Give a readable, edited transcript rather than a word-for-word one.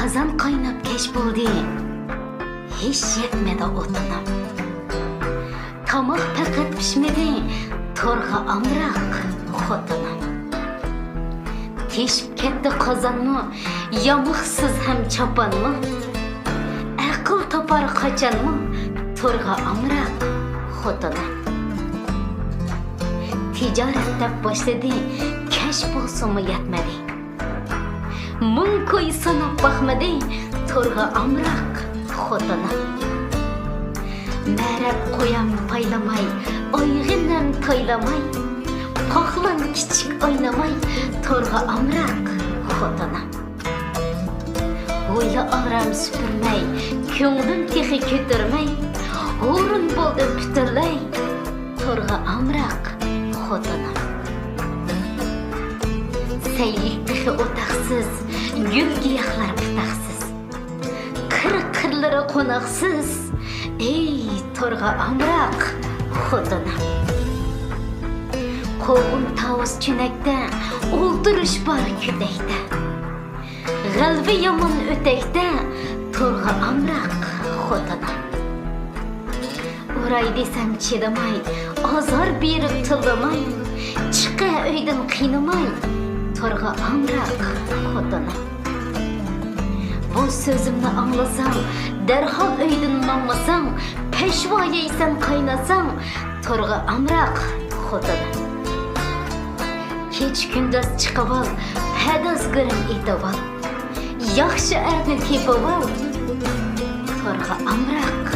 qozon qaynab kech bo'ldi, hech yetmedi o'tinim. Tomoq faqat pishmadi, to'rga amroq xotinim. Teshib ketdi qozonmi, yamoqsiz ham choponmi? Aql topar qachonmi, to'rga amroq xotinim. Tijoratda boshladi, kash bo'lsimi yetmadi. Ming ko'y sanab baxmadi, to'rga amroq xotinim. Mərəb qoyam paylamay, oyg'inam toylamay, poxlan kichik oynamay, to'rga amroq xotinim. O'yla oram supurmay, ko'nglim texi ko'tarmay, o'rin bo'ldi butunlay, to'rga amroq xotinim. Saylik texi o'taqsiz, gul giyohlar putaqsiz, qirq-qirlari qo'noqsiz, ey to'rga amroq xotinim. Qovun tavus chunakda, o'ldirish bor kudakda, g'alvi yomon o'takda, to'rga amroq xotinim. Uray desam chidamay, azor berib tillamay, chiqa uydan qiynamay, to'rga amroq xotinim. Bu sözümni anglasam, derhal öydün mammasam, peşvayeysen kaynasam, to'rga amroq xotinim. Kech kunduz chiqaval, padazgirim etaval, yaxshi erni tepaval, to'rga amroq